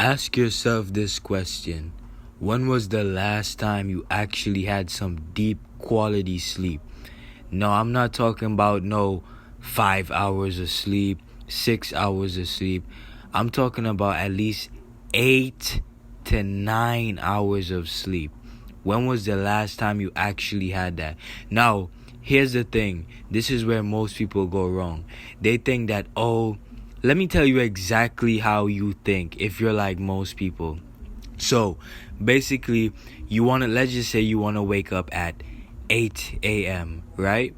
Ask yourself this question. When was the last time you actually had some deep quality sleep? No, I'm not talking about no 5 hours of sleep, 6 hours of sleep. I'm talking about at least 8 to 9 hours of sleep. When was the last time you actually had that? Now, here's the thing. This is where most people go wrong. They think that, let me tell you exactly how you think if you're like most people. So, basically, let's just say you want to wake up at 8 a.m., right?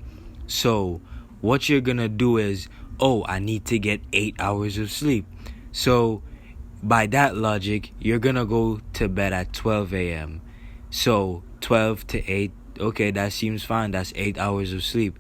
So, what you're going to do is, I need to get 8 hours of sleep. So, by that logic, you're going to go to bed at 12 a.m. So, 12 to 8, okay, that seems fine. That's 8 hours of sleep.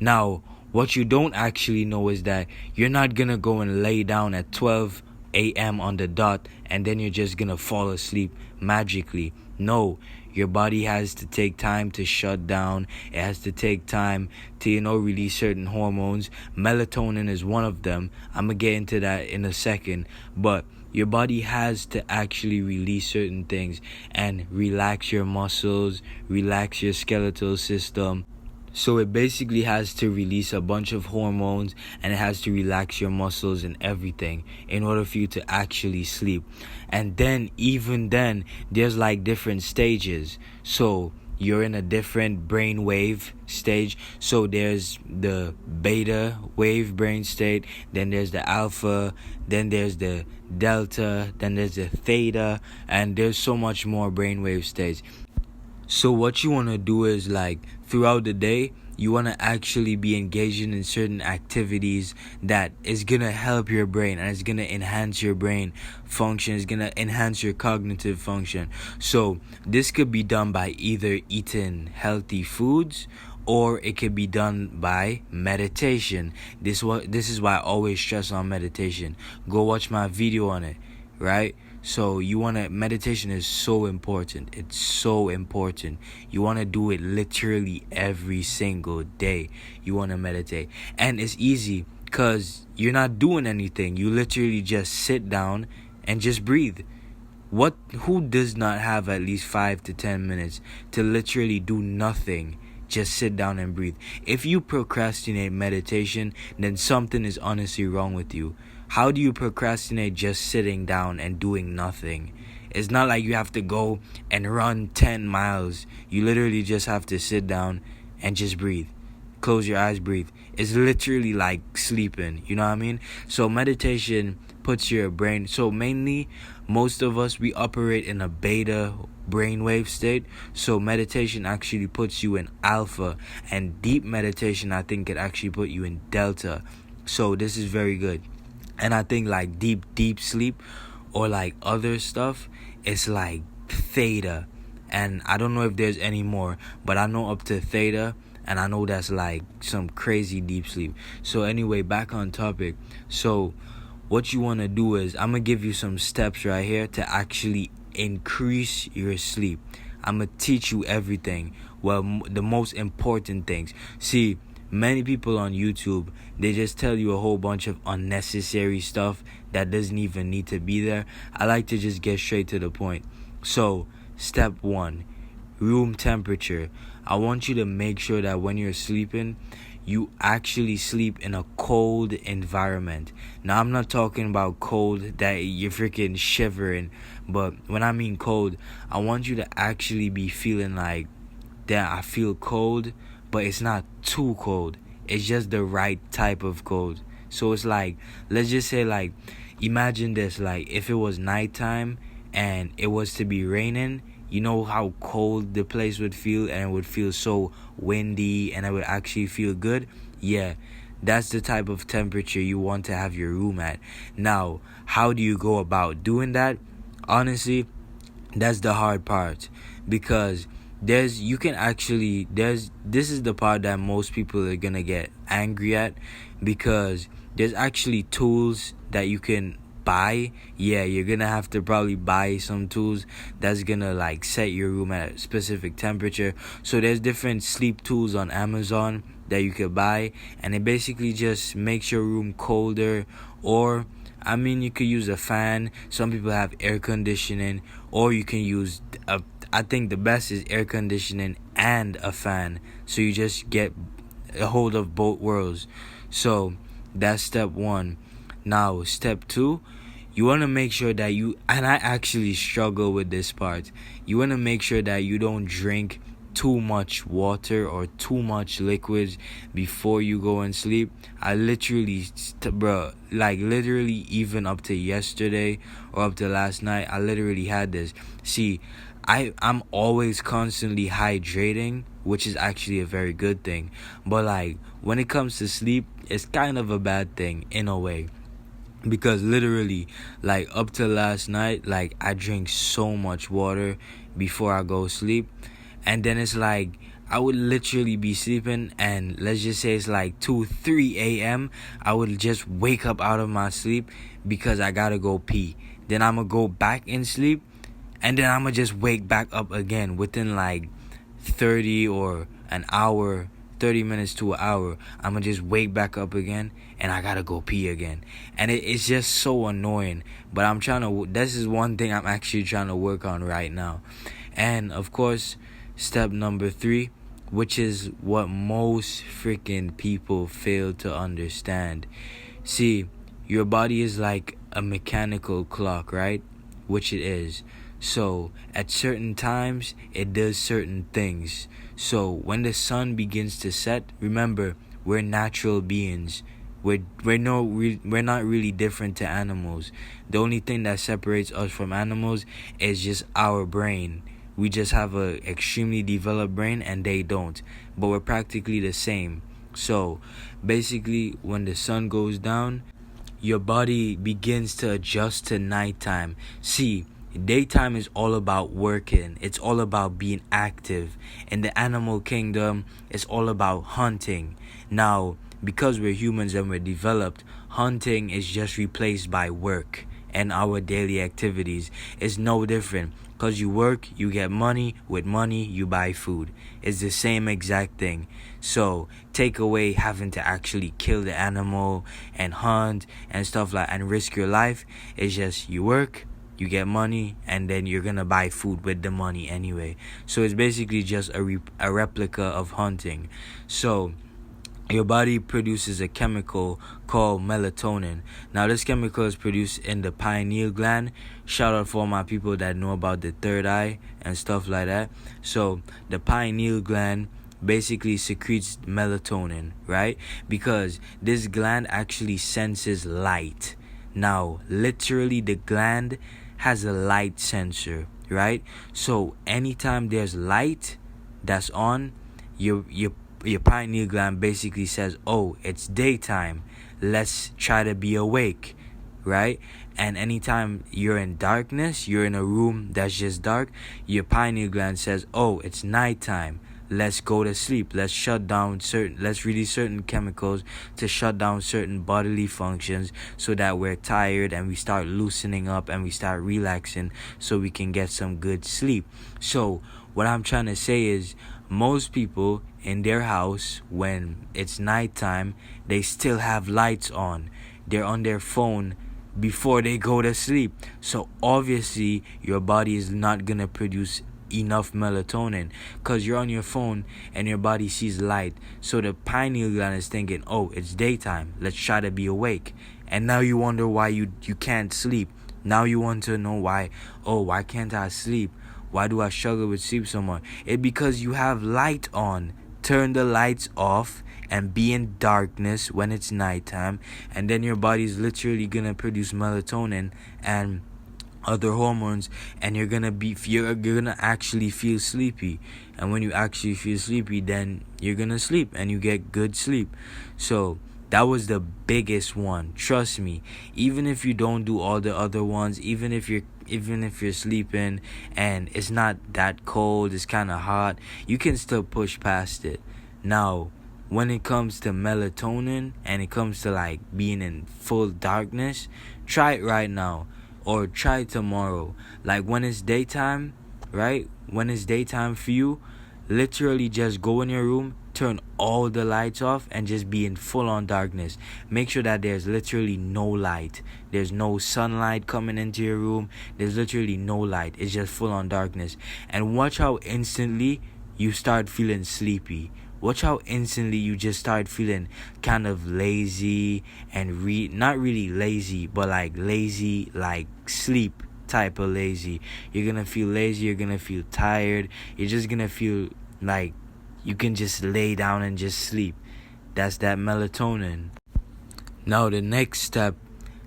Now, what you don't actually know is that you're not going to go and lay down at 12 a.m. on the dot and then you're just going to fall asleep magically. No, your body has to take time to shut down. It has to take time to, release certain hormones. Melatonin is one of them. I'm going to get into that in a second. But your body has to actually release certain things and relax your muscles, relax your skeletal system. So it basically has to release a bunch of hormones and it has to relax your muscles and everything in order for you to actually sleep. And then, even then, there's like different stages. So you're in a different brain wave stage. So there's the beta wave brain state, then there's the alpha, then there's the delta, then there's the theta, and there's so much more brainwave states. So what you want to do is, like, throughout the day, you want to actually be engaging in certain activities that is going to help your brain and it's going to enhance your brain function. It's going to enhance your cognitive function. So this could be done by either eating healthy foods or it could be done by meditation. This is why I always stress on meditation. Go watch my video on it, right? So meditation is so important. It's so important. You want to do it literally every single day. You want to meditate. And it's easy because you're not doing anything. You literally just sit down and just breathe. Who does not have at least 5 to 10 minutes to literally do nothing? Just sit down and breathe. If you procrastinate meditation, then something is honestly wrong with you. How do you procrastinate just sitting down and doing nothing? It's not like you have to go and run 10 miles. You literally just have to sit down and just breathe. Close your eyes, breathe. It's literally like sleeping, you know what I mean? So meditation puts your brain, so mainly most of us, we operate in a beta brainwave state. So meditation actually puts you in alpha, and deep meditation, I think, it actually put you in delta. So this is very good. And I think like deep sleep or like other stuff, it's like theta. And I don't know if there's any more, but I know up to theta. And I know that's like some crazy deep sleep. So anyway, back on topic. So what you want to do is, I'm going to give you some steps right here to actually increase your sleep. I'm going to teach you everything. Well, the most important things. See, many people on YouTube, they just tell you a whole bunch of unnecessary stuff that doesn't even need to be there. I like to just get straight to the point. So, step 1, room temperature. I want you to make sure that when you're sleeping, you actually sleep in a cold environment. Now, I'm not talking about cold that you're freaking shivering, but when I mean cold, I want you to actually be feeling like that I feel cold, but it's not too cold. It's just the right type of cold. So it's like, let's just say, like, imagine this, like, if it was nighttime and it was to be raining, you know how cold the place would feel, and it would feel so windy and it would actually feel good? Yeah, that's the type of temperature you want to have your room at. Now, how do you go about doing that? Honestly, that's the hard part, because this is the part that most people are gonna get angry at, because there's actually tools that you can buy. Yeah, you're gonna have to probably buy some tools that's gonna like set your room at a specific temperature. So there's different sleep tools on Amazon that you could buy, and it basically just makes your room colder, or I mean, you could use a fan. Some people have air conditioning, or you can use a. I think the best is air conditioning and a fan, so you just get a hold of both worlds. So that's step one. Now, step two, you want to make sure that you, and I actually struggle with this part, you want to make sure that you don't drink too much water or too much liquids before you go and sleep. I literally, bro, like literally even up to yesterday or up to last night, I literally had this. See, I'm always constantly hydrating, which is actually a very good thing. But like when it comes to sleep, it's kind of a bad thing in a way. Because literally, like up to last night, like I drink so much water before I go sleep. And then it's like I would literally be sleeping, and let's just say it's like 2-3 a.m. I would just wake up out of my sleep because I gotta go pee. Then I'm gonna go back in sleep, and then I'm gonna just wake back up again within like 30 or an hour, 30 minutes to an hour. I'm gonna just wake back up again, and I gotta go pee again. And it's just so annoying. But this is one thing I'm actually trying to work on right now. And of course, step number 3, which is what most freaking people fail to understand. See, your body is like a mechanical clock, right? Which it is. So, at certain times, it does certain things. So, when the sun begins to set, remember, we're natural beings. We're not really different to animals. The only thing that separates us from animals is just our brain. We just have a extremely developed brain and they don't. But we're practically the same. So, basically, when the sun goes down, your body begins to adjust to nighttime. See, daytime is all about working. It's all about being active. In the animal kingdom, it's all about hunting. Now, because we're humans and we're developed, hunting is just replaced by work and our daily activities. It's no different. Because you work, you get money. With money, you buy food. It's the same exact thing. So, take away having to actually kill the animal and hunt and stuff like and risk your life. It's just you work, you get money, and then you're gonna buy food with the money anyway. So, it's basically just a replica of hunting. So, your body produces a chemical called melatonin. Now, this chemical is produced in the pineal gland. Shout out for all my people that know about the third eye and stuff like that. So, the pineal gland basically secretes melatonin, right? Because this gland actually senses light. Now, literally, the gland has a light sensor, right? So, anytime there's light that's on, your pineal gland basically says, oh, it's daytime, let's try to be awake, right? And anytime you're in darkness, you're in a room that's just dark, your pineal gland says, oh, it's nighttime, let's go to sleep, let's release certain chemicals to shut down certain bodily functions so that we're tired and we start loosening up and we start relaxing so we can get some good sleep. So what I'm trying to say is, most people in their house, when it's nighttime, they still have lights on. They're on their phone before they go to sleep. So obviously, your body is not going to produce enough melatonin because you're on your phone and your body sees light. So the pineal gland is thinking, oh, it's daytime, let's try to be awake. And now you wonder why you can't sleep. Now you want to know why can't I sleep? Why do I struggle with sleep so much? It's because you have light on. Turn the lights off and be in darkness when it's nighttime, and then your body's literally gonna produce melatonin and other hormones, and you're gonna actually feel sleepy. And when you actually feel sleepy, then you're gonna sleep and you get good sleep. So that was the biggest one. Trust me. Even if you don't do all the other ones, even if you're sleeping and it's not that cold, it's kind of hot, you can still push past it. Now, when it comes to melatonin and it comes to like being in full darkness, try it right now or try it tomorrow. Like when it's daytime, right? When it's daytime for you, literally just go in your room, turn all the lights off and just be in full on darkness. Make sure that there's literally no light. There's no sunlight coming into your room. There's literally no light. It's just full on darkness. And watch how instantly you start feeling sleepy. Watch how instantly you just start feeling kind of lazy and not really lazy, but like lazy, like sleep type of lazy. You're gonna feel lazy, you're gonna feel tired, you're just gonna feel like you can just lay down and just sleep. That's that melatonin. Now the next step,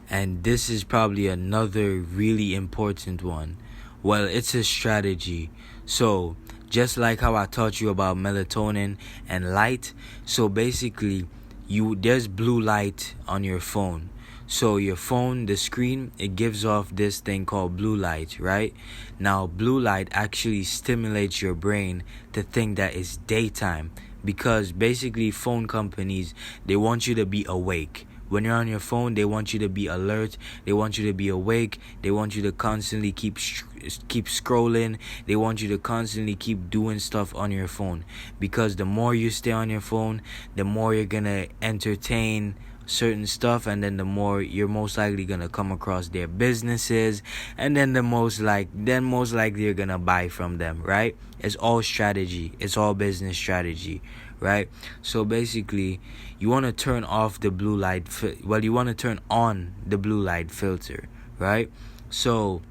and this is probably another really important one. Well, it's a strategy. So just like how I taught you about melatonin and light, so basically there's blue light on your phone. So your phone, the screen, it gives off this thing called blue light, right? Now blue light actually stimulates your brain to think that it's daytime, because basically phone companies, they want you to be awake. When you're on your phone, they want you to be alert. They want you to be awake. They want you to constantly keep scrolling. They want you to constantly keep doing stuff on your phone, because the more you stay on your phone, the more you're gonna entertain certain stuff, and then the more you're most likely gonna come across their businesses, and then most likely you're gonna buy from them, right? It's all strategy. It's all business strategy, right? So basically, you want to turn off the blue light. You want to turn on the blue light filter, right? So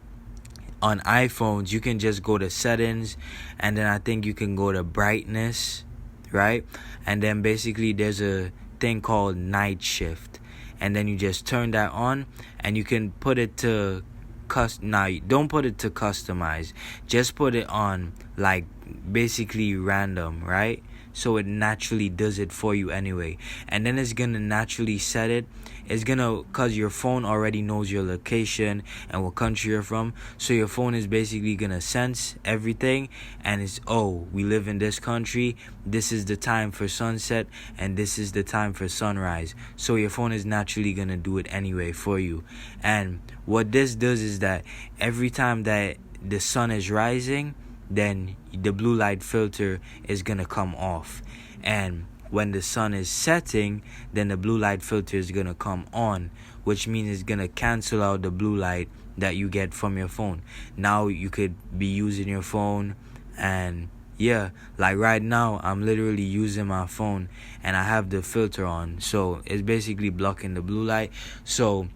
on iPhones, you can just go to settings, and then I think you can go to brightness, right? And then basically there's a thing called night shift, and then you just turn that on, and you can put it to don't put it to customize. Just put it on like basically random, right? So it naturally does it for you anyway. And then it's gonna naturally set it. It's gonna, cause your phone already knows your location and what country you're from. So your phone is basically gonna sense everything, and it's, oh, we live in this country. This is the time for sunset, and this is the time for sunrise. So your phone is naturally gonna do it anyway for you. And what this does is that every time that the sun is rising, then the blue light filter is gonna come off. And when the sun is setting, then the blue light filter is gonna come on, which means it's gonna cancel out the blue light that you get from your phone. Now you could be using your phone, and yeah, like right now I'm literally using my phone and I have the filter on, so it's basically blocking the blue light. So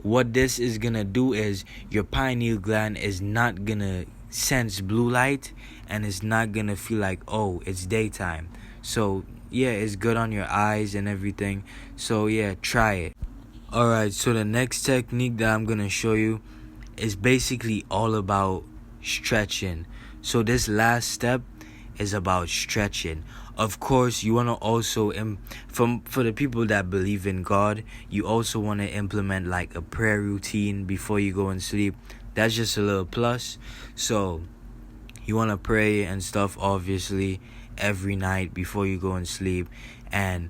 what this is gonna do is your pineal gland is not gonna sense blue light, and it's not gonna feel like, oh, it's daytime. So yeah, it's good on your eyes and everything. So yeah, try it. Alright, so the next technique that I'm gonna show you is basically all about stretching. So this last step is about stretching. Of course, you want to also for the people that believe in God, you also want to implement like a prayer routine before you go and sleep. That's just a little plus. So you want to pray and stuff, obviously, every night before you go and sleep. And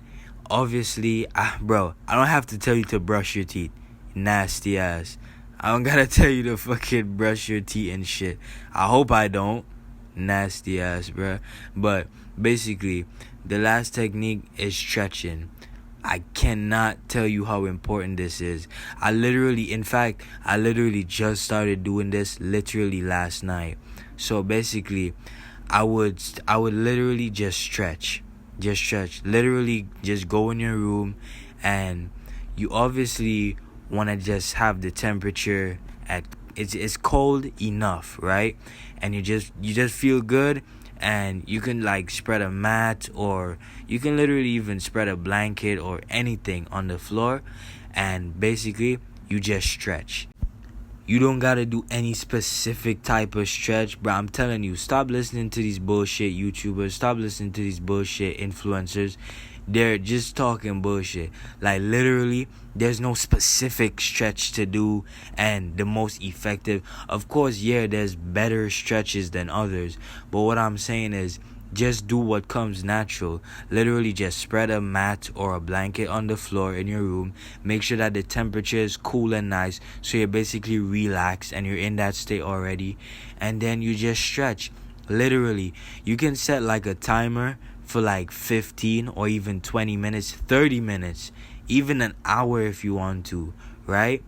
obviously, bro, I don't have to tell you to brush your teeth, nasty ass. I don't gotta tell you to fucking brush your teeth and shit. I hope I don't. Nasty ass, bro. But basically, the last technique is stretching. I cannot tell you how important this is. I literally just started doing this literally last night. So basically, I would literally just stretch. Literally just go in your room, and you obviously want to just have the temperature at it's cold enough, right? And you just feel good, and you can like spread a mat, or you can literally even spread a blanket or anything on the floor, and basically you just stretch. You don't gotta do any specific type of stretch, bro. I'm telling you, stop listening to these bullshit YouTubers. Stop listening to these bullshit influencers. They're just talking bullshit. Like literally, there's no specific stretch to do and the most effective. Of course, yeah, there's better stretches than others. But what I'm saying is, just do what comes natural. Literally just spread a mat or a blanket on the floor in your room. Make sure that the temperature is cool and nice, so you're basically relaxed and you're in that state already. And then you just stretch. Literally, you can set like a timer for like 15 or even 20 minutes, 30 minutes, even an hour if you want to, right?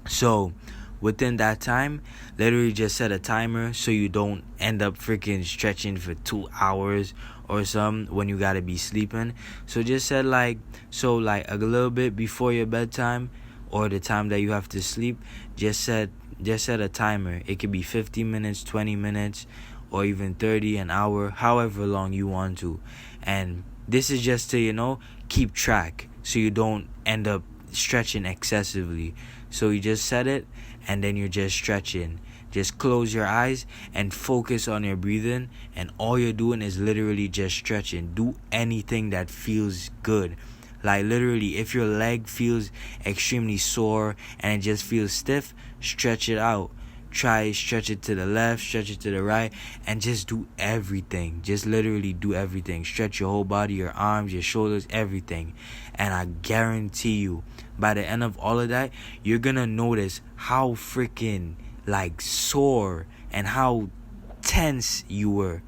So within that time, literally just set a timer so you don't end up freaking stretching for 2 hours or something when you gotta be sleeping. So just set like a little bit before your bedtime or the time that you have to sleep. Just set a timer. It could be 50 minutes, 20 minutes, or even 30, an hour, however long you want to. And this is just to keep track so you don't end up stretching excessively. So you just set it and then you're just stretching. Just close your eyes and focus on your breathing, and all you're doing is literally just stretching. Do anything that feels good. Like literally, if your leg feels extremely sore and it just feels stiff, stretch it out. Try stretch it to the left, stretch it to the right, and just do everything. Just literally do everything. Stretch your whole body, your arms, your shoulders, everything. And I guarantee you, by the end of all of that, you're gonna notice how freaking like sore and how tense you were.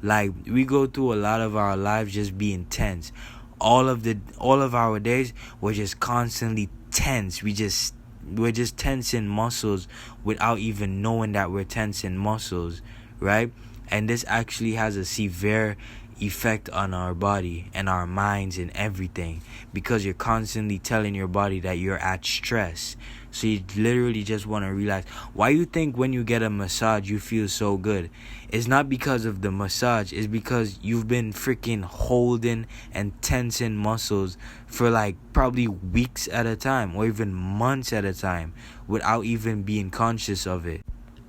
Like, we go through a lot of our lives just being tense. All of our days we're just constantly tense. We're just tensing muscles without even knowing that we're tensing muscles, right? And this actually has a severe effect on our body and our minds and everything, because you're constantly telling your body that you're at stress. So you literally just want to relax. Why you think when you get a massage you feel so good? It's not because of the massage. It's because you've been freaking holding and tensing muscles for like probably weeks at a time or even months at a time without even being conscious of it.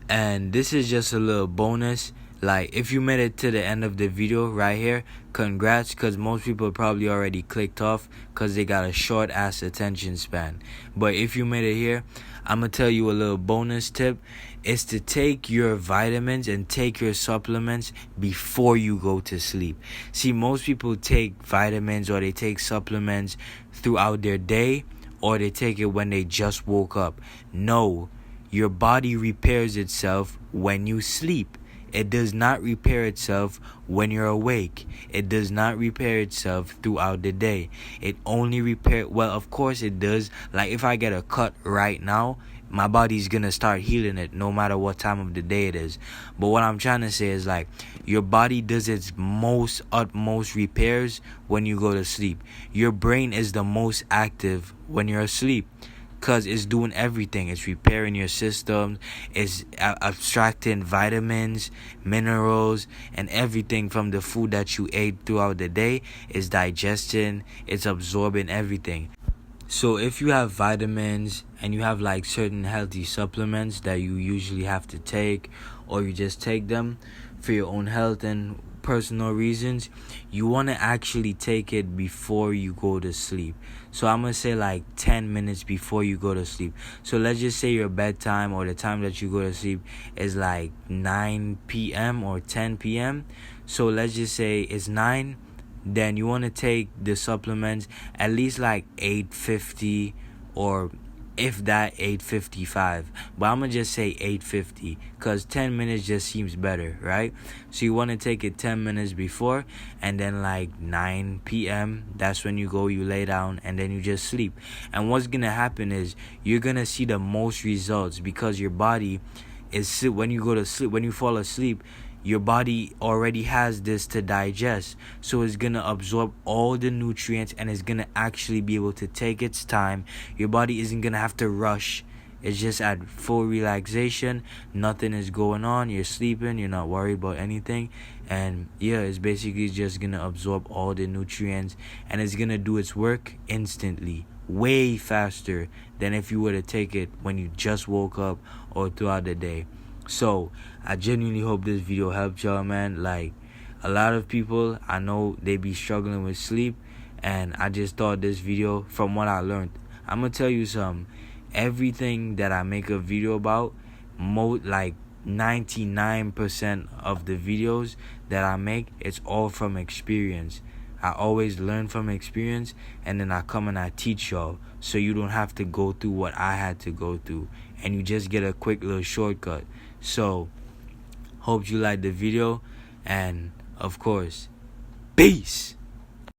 And this is just a little bonus. Like, if you made it to the end of the video right here, congrats, because most people probably already clicked off because they got a short ass attention span. But if you made it here, I'm gonna tell you a little bonus tip. Is to take your vitamins and take your supplements before you go to sleep. See, most people take vitamins or they take supplements throughout their day, or they take it when they just woke up. No, your body repairs itself when you sleep. It does not repair itself when you're awake. It does not repair itself throughout the day. It only well, of course it does. Like, if I get a cut right now, my body's gonna start healing it no matter what time of the day it is. But what I'm trying to say is, like, your body does its utmost repairs when you go to sleep. Your brain is the most active when you're asleep, because it's doing everything. It's repairing your system. It's abstracting vitamins, minerals, and everything from the food that you ate throughout the day. It's digesting. It's absorbing everything. So if you have vitamins and you have like certain healthy supplements that you usually have to take, or you just take them for your own health and personal reasons, you want to actually take it before you go to sleep. So I'm going to say like 10 minutes before you go to sleep. So let's just say your bedtime or the time that you go to sleep is like 9 p.m. or 10 p.m. So let's just say it's 9. Then you want to take the supplements at least like 8:50, or if that 8:55. But I'm gonna just say 8:50 because 10 minutes just seems better, right? So you want to take it 10 minutes before, and then like 9 p.m. that's when you lay down, and then you just sleep. And what's gonna happen is you're gonna see the most results, because your body is, when you go to sleep, when you fall asleep, your body already has this to digest. So it's going to absorb all the nutrients, and it's going to actually be able to take its time. Your body isn't going to have to rush. It's just at full relaxation. Nothing is going on. You're sleeping. You're not worried about anything. And yeah, it's basically just going to absorb all the nutrients, and it's going to do its work instantly. Way faster than if you were to take it when you just woke up or throughout the day. So I genuinely hope this video helped y'all, man. Like, a lot of people, I know they be struggling with sleep, and I just thought this video, from what I learned, I'm gonna tell you something. Everything that I make a video about, like 99% of the videos that I make, it's all from experience. I always learn from experience, and then I come and I teach y'all, so you don't have to go through what I had to go through, and you just get a quick little shortcut. So hope you liked the video, and of course, Peace.